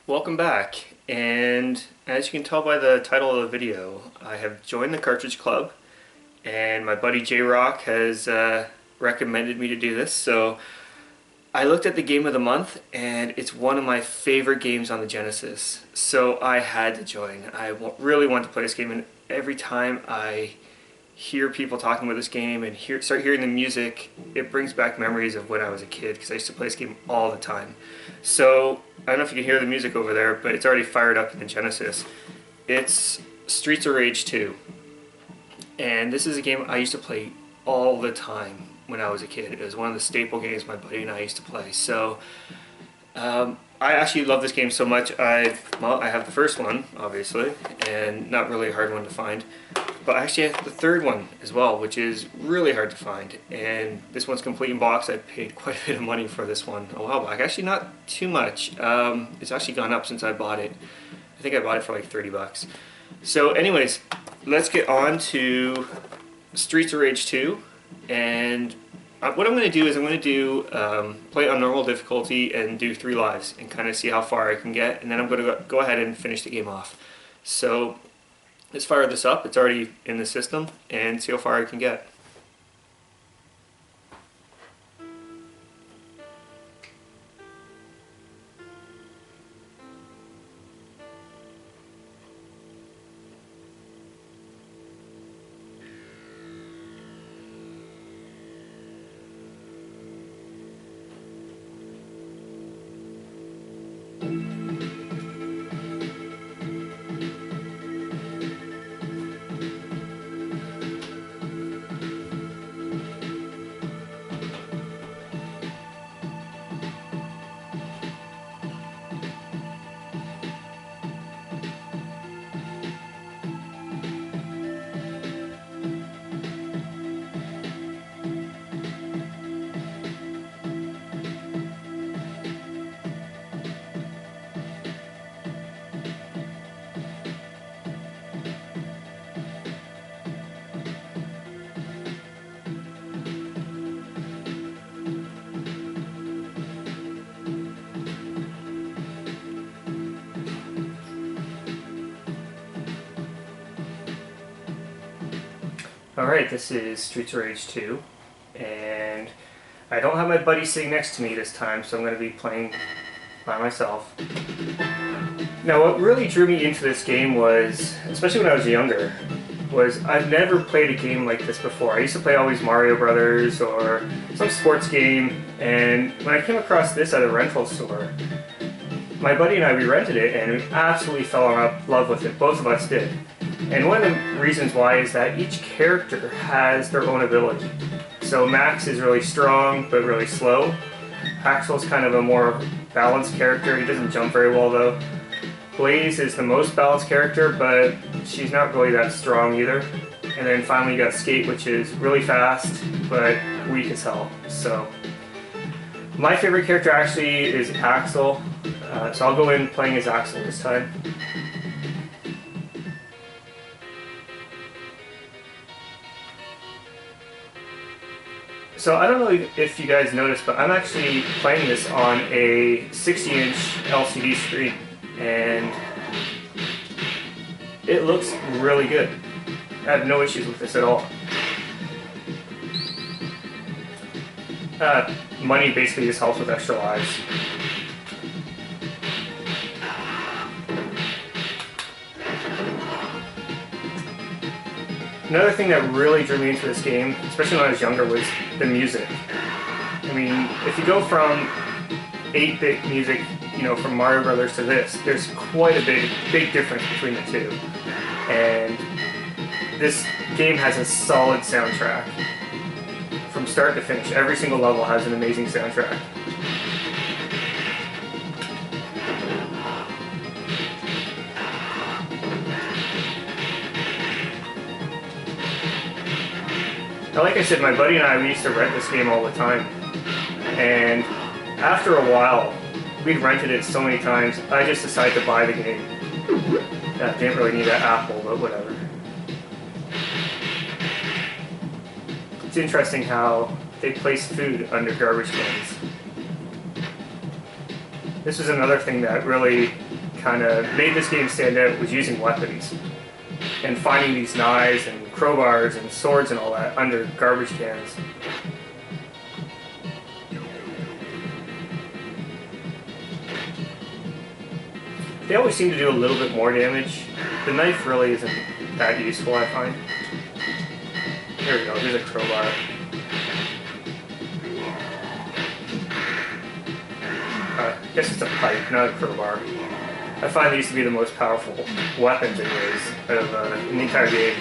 Welcome back, and as you can tell by the title of the video, I have joined the Cartridge Club, and my buddy J-Rock has recommended me to do this. So I looked at the game of the month, and it's one of my favorite games on the Genesis, so I had to join. I really want to play this game, and every time I hear people talking about this game and start hearing the music, it brings back memories of when I was a kid, because I used to play this game all the time. So I don't know if you can hear the music over there, but it's already fired up in the Genesis. It's Streets of Rage 2, and this is a game I used to play all the time when I was a kid. It was one of the staple games my buddy and I used to play. So I actually love this game so much. I have the first one, obviously, and not really a hard one to find. But I actually have the third one as well, which is really hard to find. And this one's complete in box. I paid quite a bit of money for this one a while back. Actually, not too much. It's actually gone up since I bought it. I think I bought it for like 30 bucks. So anyways, let's get on to Streets of Rage 2. And what I'm going to do is I'm going to do play on normal difficulty and do 3 lives and kind of see how far I can get. And then I'm going to go ahead and finish the game off. So let's fire this up. It's already in the system, and see how far I can get. Alright, this is Streets of Rage 2, and I don't have my buddy sitting next to me this time, so I'm going to be playing by myself. Now, what really drew me into this game was, especially when I was younger, was I've never played a game like this before. I used to play always Mario Brothers or some sports game, and when I came across this at a rental store, my buddy and I, we rented it, and we absolutely fell in love with it. Both of us did. And one of the reasons why is that each character has their own ability. So Max is really strong, but really slow. Axel's kind of a more balanced character. He doesn't jump very well, though. Blaze is the most balanced character, but she's not really that strong either. And then finally you got Skate, which is really fast, but weak as hell. So my favorite character actually is Axel. So I'll go in playing as Axel this time. So I don't know if you guys noticed, but I'm actually playing this on a 60-inch LCD screen, and it looks really good. I have no issues with this at all. Money basically just helps with extra lives. Another thing that really drew me into this game, especially when I was younger, was the music. I mean, if you go from 8-bit music, you know, from Mario Brothers to this, there's quite a big difference between the two. And this game has a solid soundtrack. From start to finish, every single level has an amazing soundtrack. Now, like I said, my buddy and I, we used to rent this game all the time, and after a while, we'd rented it so many times, I just decided to buy the game. Didn't really need that Apple, but whatever. It's interesting how they place food under garbage cans. This was another thing that really kind of made this game stand out was using weapons and finding these knives and crowbars and swords and all that under garbage cans. They always seem to do a little bit more damage. The knife really isn't that useful, I find. Here we go, there's a crowbar. I guess it's a pipe, not a crowbar. I find these to be the most powerful weapons anyways out of in the entire game.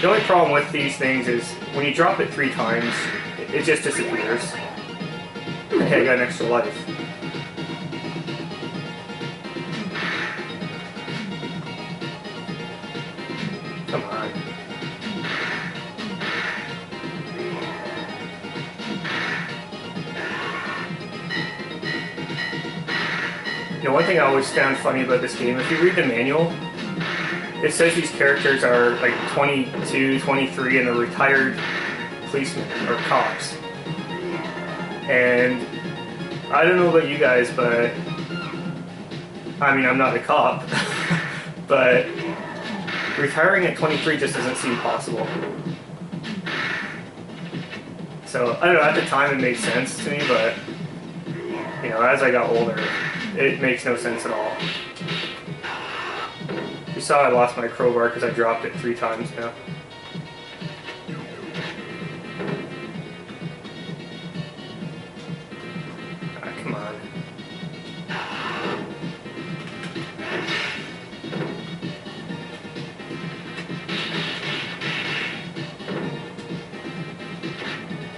The only problem with these things is when you drop it 3 times, it just disappears. Hey, I got an extra life. Come on. You know, one thing I always found funny about this game, if you read the manual, it says these characters are like 22, 23 and they're retired policemen or cops. And I don't know about you guys, but I mean, I'm not a cop, but retiring at 23 just doesn't seem possible. So, I don't know, at the time it made sense to me, but you know, as I got older, it makes no sense at all. You saw I lost my crowbar because I dropped it 3 times now. Ah, come on.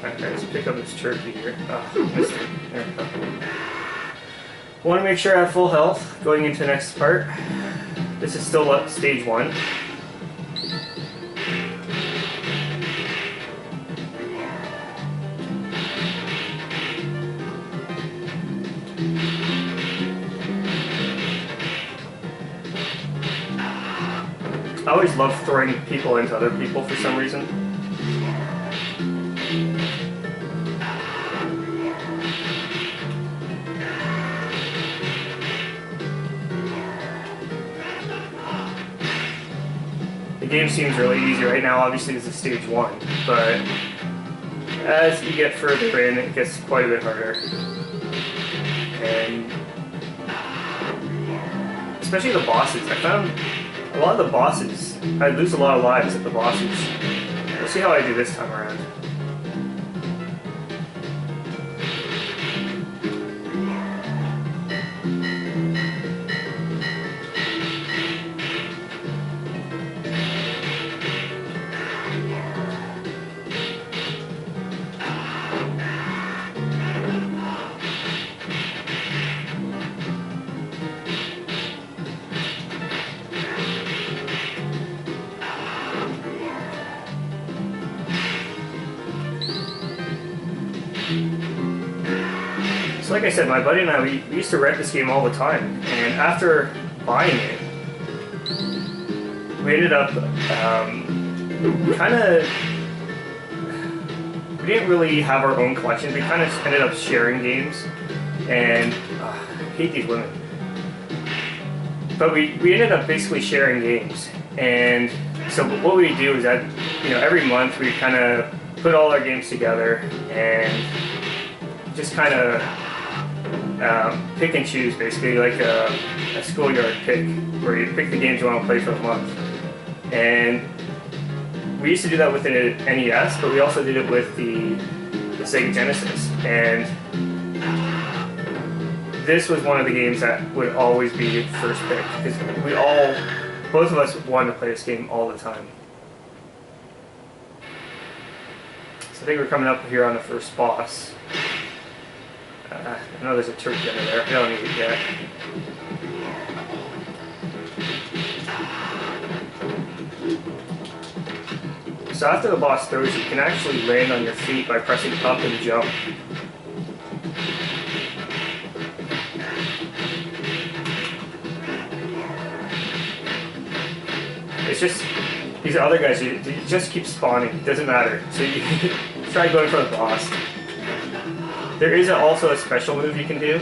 Alright, let's pick up this turkey here. Oh, missed it. There we go. Want to make sure I have full health going into the next part. This is still up stage 1. I always love throwing people into other people for some reason. The game seems really easy right now. Obviously this is stage 1, but as you get further in it gets quite a bit harder. And especially the bosses. I found a lot of the bosses, I lose a lot of lives at the bosses. We'll see how I do this time around. So like I said, my buddy and I, we used to rent this game all the time, and after buying it, we ended up we didn't really have our own collection. We kind of ended up sharing games, and I hate these women. But we ended up basically sharing games, and so what we do is that, you know, every month we kind of put all our games together and just kind of pick and choose, basically like a schoolyard pick, where you pick the games you want to play for the month. And we used to do that with the NES, but we also did it with the Sega Genesis. And this was one of the games that would always be first pick, because both of us wanted to play this game all the time. So I think we're coming up here on the first boss. I know there's a turkey under there. I don't need it yet. So after the boss throws you, you can actually land on your feet by pressing up and jump. It's just, these other guys, you just keep spawning. It doesn't matter. So you try going for the boss. There is also a special move you can do.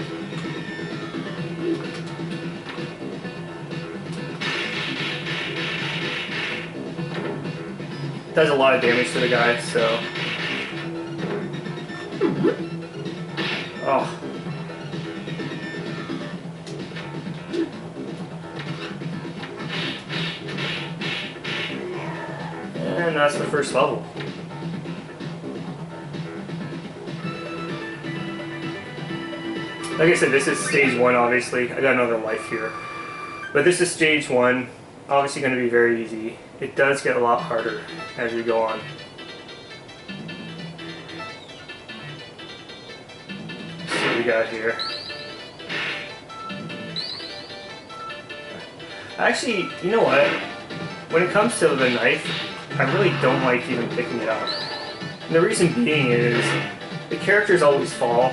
Does a lot of damage to the guy, so... Oh. And that's the first level. Like I said, this is stage 1, obviously. I got another life here. But this is stage 1. Obviously going to be very easy. It does get a lot harder as we go on. So what we got here. Actually, you know what? When it comes to the knife, I really don't like even picking it up. And the reason being is the characters always fall,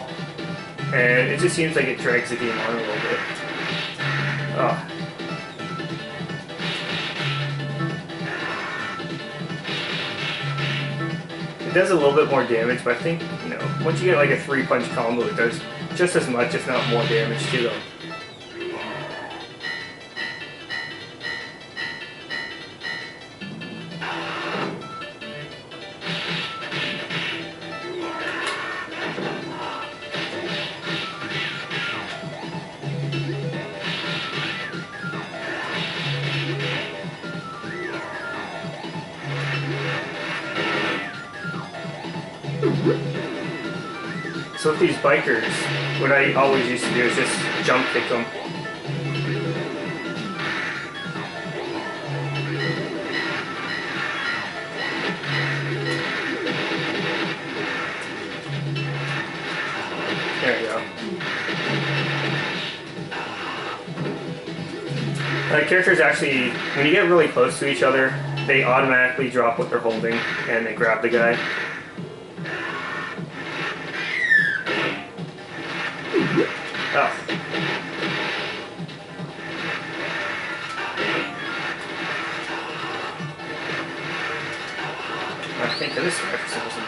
and it just seems like it drags the game on a little bit. Oh. It does a little bit more damage, but I think, you know, once you get like a 3-punch combo, it does just as much, if not more damage to them. So with these bikers, what I always used to do is just jump kick them. There you go. Characters actually, when you get really close to each other, they automatically drop what they're holding and they grab the guy. Oh. I think it is for some reason.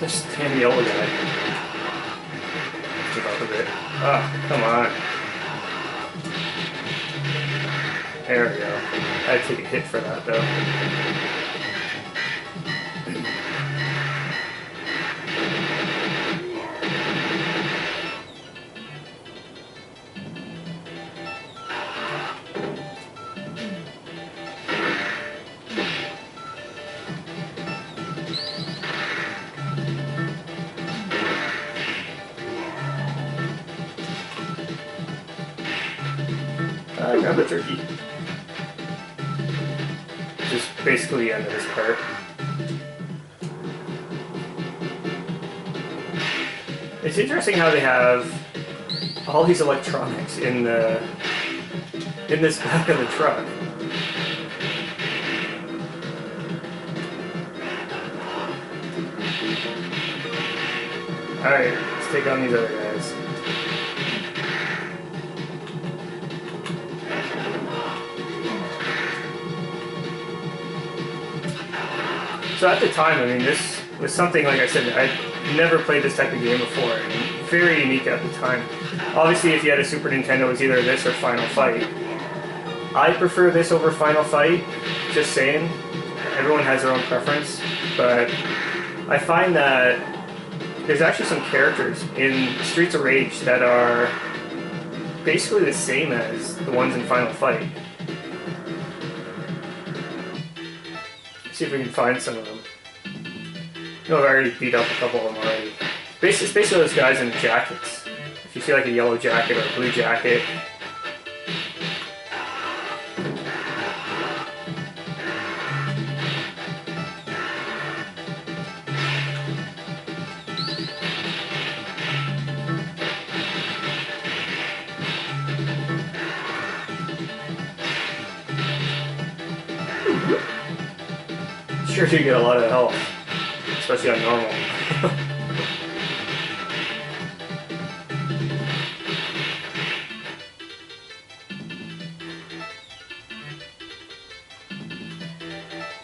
This damn yellow guy. Give up a bit. Oh, come on. There we go. I had to take a hit for that though. Grab the turkey. Just basically the end of this part. It's interesting how they have all these electronics in this back of the truck. Alright, let's take on these other guys. So at the time, I mean, this was something, like I said, I'd never played this type of game before, and very unique at the time. Obviously, if you had a Super Nintendo, it was either this or Final Fight. I prefer this over Final Fight, just saying. Everyone has their own preference, but I find that there's actually some characters in Streets of Rage that are basically the same as the ones in Final Fight. See if we can find some of them. No, I've already beat up a couple of them already. It's basically those guys in jackets. If you see like a yellow jacket or a blue jacket. Sure do get a lot of health, especially on normal.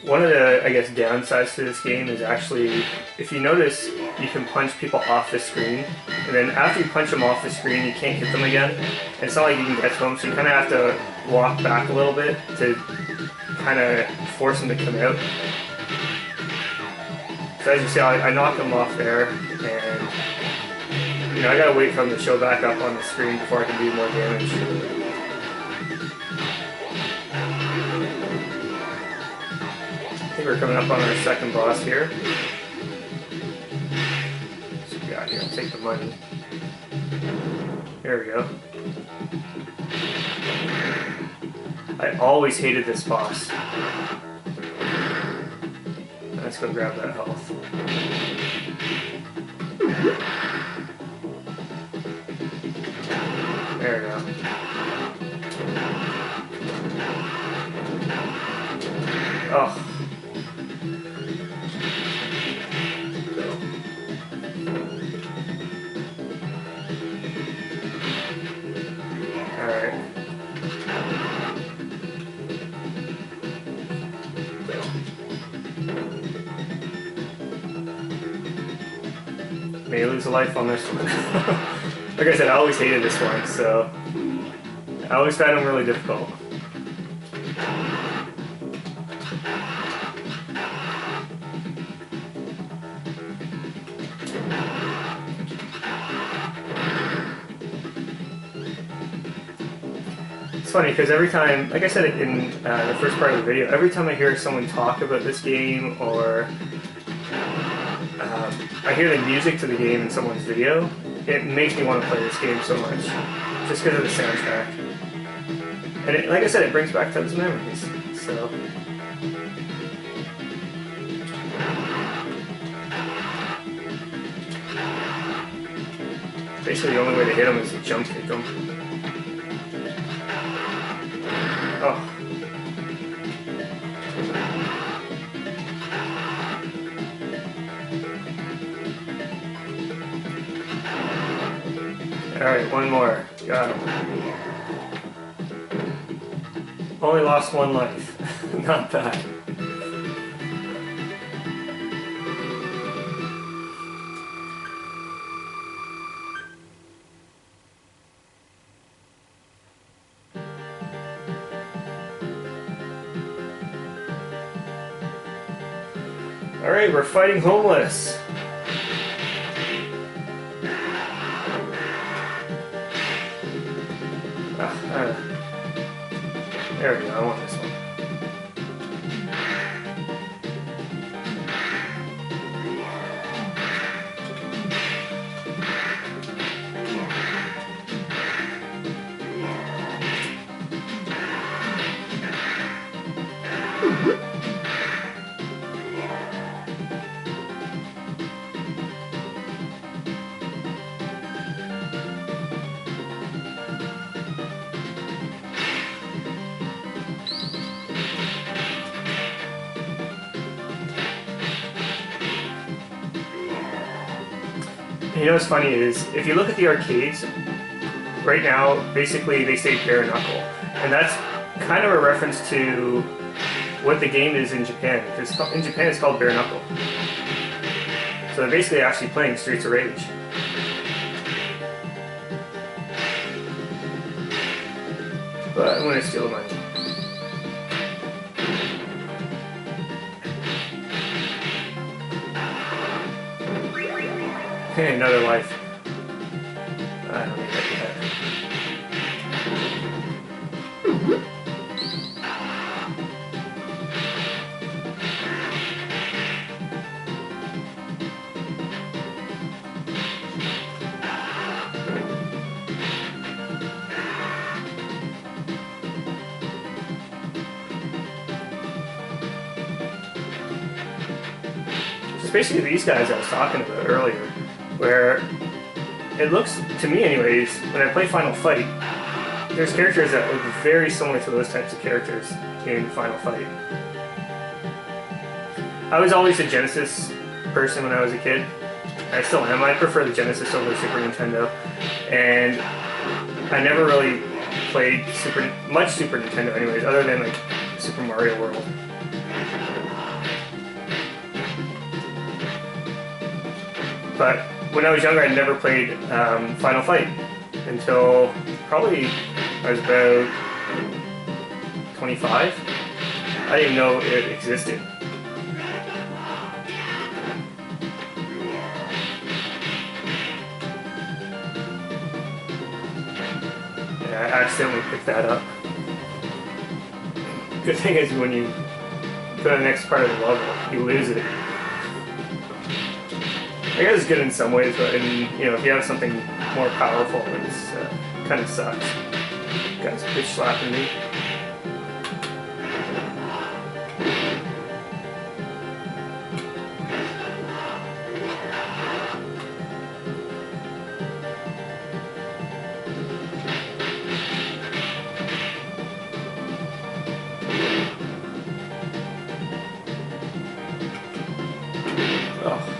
one of the, I guess, downsides to this game is actually, if you notice, you can punch people off the screen, and then after you punch them off the screen, you can't hit them again. And it's not like you can get to them, so you kind of have to walk back a little bit to kind of force them to come out. So as you see, I knocked them off there, and you know, I gotta wait for them to show back up on the screen before I can do more damage. I think we're coming up on our second boss here. So we got here, I'll take the money. There we go. I always hated this boss. Let's go grab that health. There we go. Oh. Alright. May lose a life on this one. Like I said, I always hated this one, so I always found them really difficult. It's funny because every time, like I said in the first part of the video, every time I hear someone talk about this game or I hear the music to the game in someone's video, it makes me want to play this game so much, just because of the soundtrack. And it, like I said, it brings back tons of memories, so. Basically the only way to hit them is to jump kick them. Oh. Alright, one more. Got him. Only lost one life. Not bad. Alright, we're fighting homeless. There we go, I want this one. You know what's funny is, if you look at the arcades, right now, basically they say bare knuckle. And that's kind of a reference to what the game is in Japan. Because in Japan it's called bare knuckle. So they're basically actually playing Streets of Rage. But I'm going to steal the money. Okay, another life. I don't need that yet. It's basically these guys I was talking about earlier, where it looks, to me anyways, when I play Final Fight, there's characters that look very similar to those types of characters in Final Fight. I was always a Genesis person when I was a kid. I still am. I prefer the Genesis over the Super Nintendo. And I never really played much Super Nintendo anyways, other than like Super Mario World. But when I was younger, I never played Final Fight until probably I was about 25. I didn't even know it existed. Yeah, I accidentally picked that up. Good thing is when you go to the next part of the level, you lose it. I guess it's good in some ways, but if you have something more powerful, it's kind of sucks. Guy's bitch slapping me. Oh.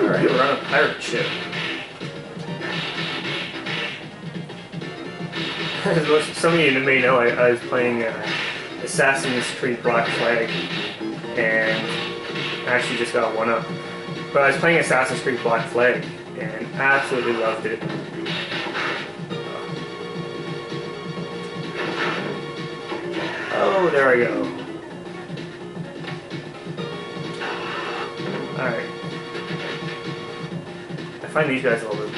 Alright, we're on a pirate ship. As some of you may know, I was playing Assassin's Creed Black Flag, and I actually just got one up. But I was playing Assassin's Creed Black Flag, and absolutely loved it. Oh, there I go. Alright. I find these guys a little bit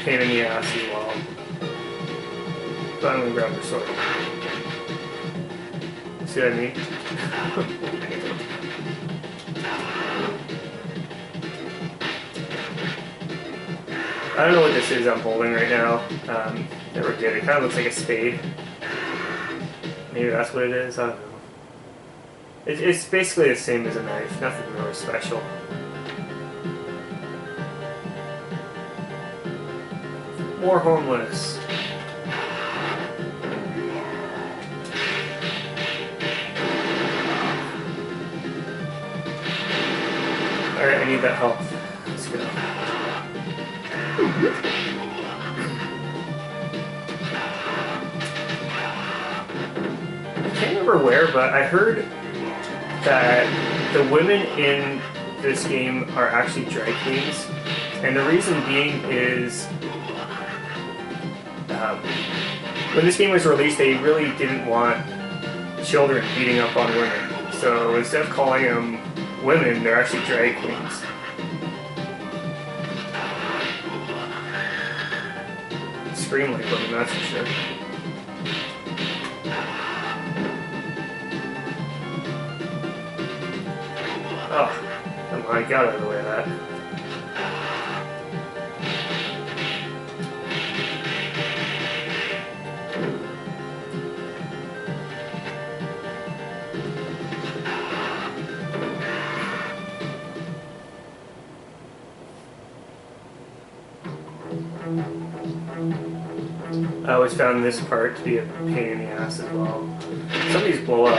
pain in the ass as well. But I'm gonna grab their sword. See what I mean? I don't know what this is I'm holding right now. Never did. It kind of looks like a spade. Maybe that's what it is. I don't know. It's basically the same as a knife. Nothing really special. More homeless. Alright, I need that health. Let's go. I can't remember where, but I heard that the women in this game are actually drag queens. And the reason being is when this game was released, they really didn't want children beating up on women. So instead of calling them women, they're actually drag queens. Scream like women, that's for sure. Oh, come on, get out of the way of that. I always found this part to be a pain in the ass as well. Some of these blow up.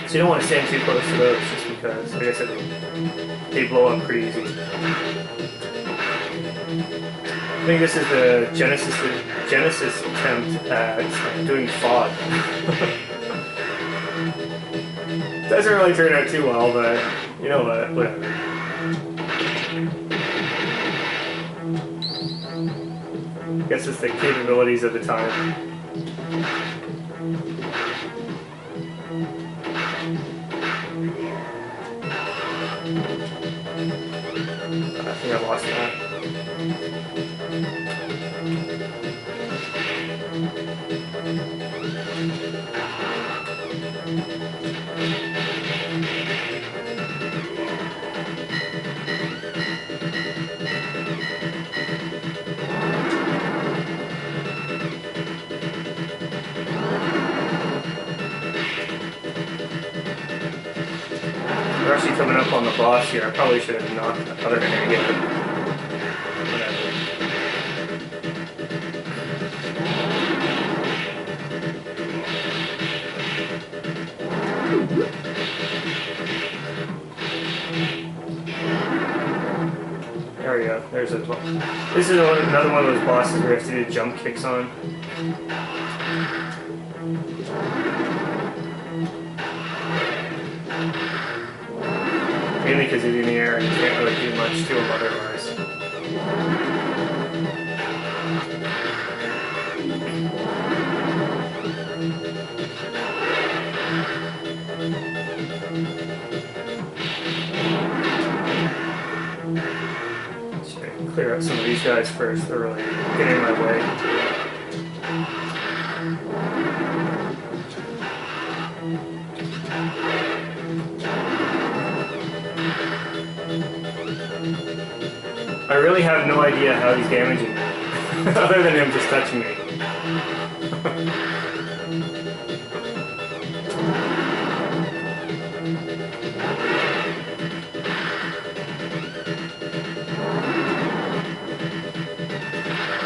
So you don't want to stand too close to those just because, like I said, they blow up pretty easy. I think this is the Genesis attempt at doing fog. Doesn't really turn out too well, but you know what, whatever. I guess it's the capabilities of the time. I think I lost that. We're actually coming up on the boss here. I probably should have knocked the other guy again. There we go. There's a. This is another one of those bosses where you have to do jump kicks on. Mainly because he's in the air and you can't really do much to him otherwise. Should clear up some of these guys first. They're really getting in my way. I really have no idea how he's damaging me, other than him just touching me.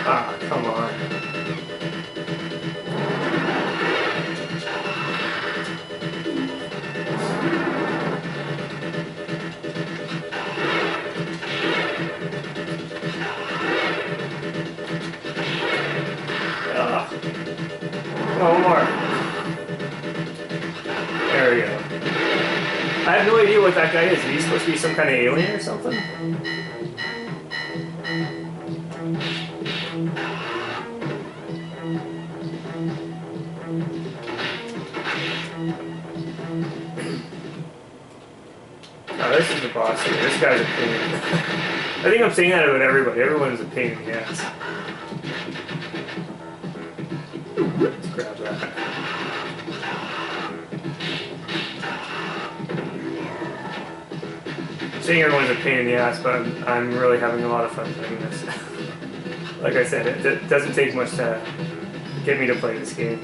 Ah, come on. One more. There we go. I have no idea what that guy is. Is he supposed to be some kind of alien or something? Oh, this is the boss here. This guy's a pain. I think I'm saying that about everybody. Everyone's a pain in the ass. Let's grab that. I'm saying everyone's a pain in the ass, but I'm really having a lot of fun playing this. Like I said, it doesn't take much to get me to play this game.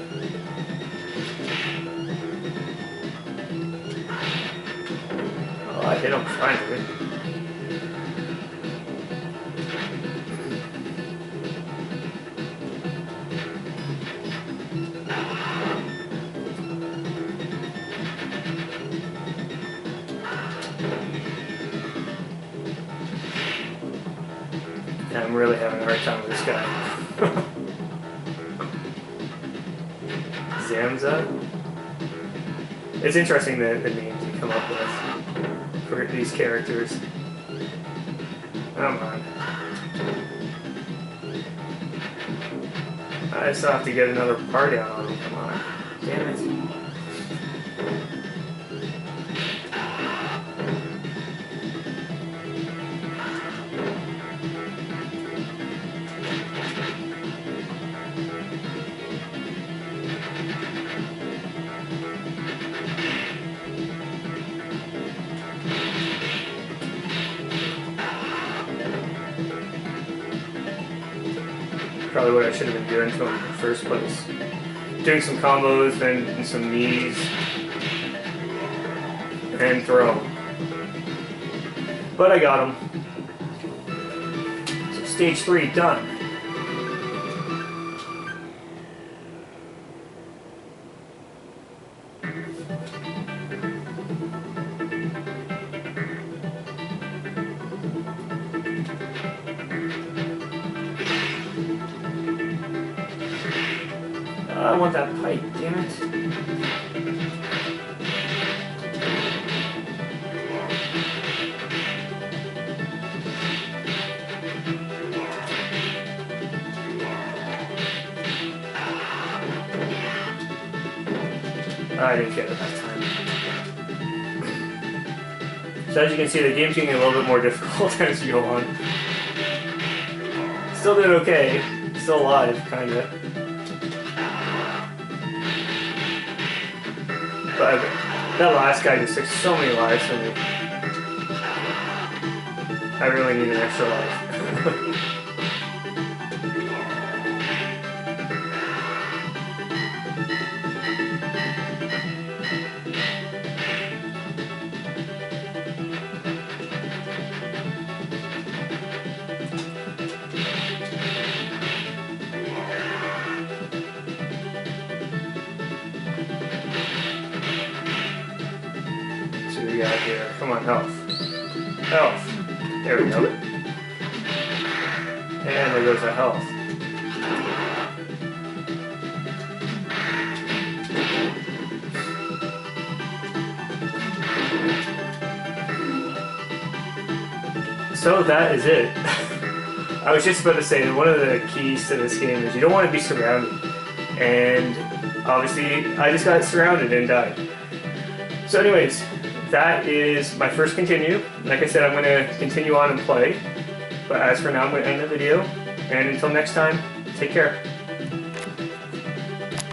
Oh, I hit him finally. Yeah, I'm really having a hard time with this guy. Zamza? It's interesting the names you come up with for these characters. Come on. I still have to get another party out on him. Come on. Damn it. Probably what I should have been doing to him in the first place. Doing some combos, then some knees, and throw. But I got him. So stage 3 done. I want that pipe, damn it. I didn't get it that time. So as you can see, the game's getting a little bit more difficult as you go on. Still did okay. Still alive, kinda. But that last guy just took so many lives from me. I really need an extra life. on, health. Health. There we go. And there goes the health. So that is it. I was just about to say that one of the keys to this game is you don't want to be surrounded. And obviously I just got surrounded and died. So anyways, that is my first continue. Like I said, I'm going to continue on and play. But as for now, I'm going to end the video. And until next time, take care.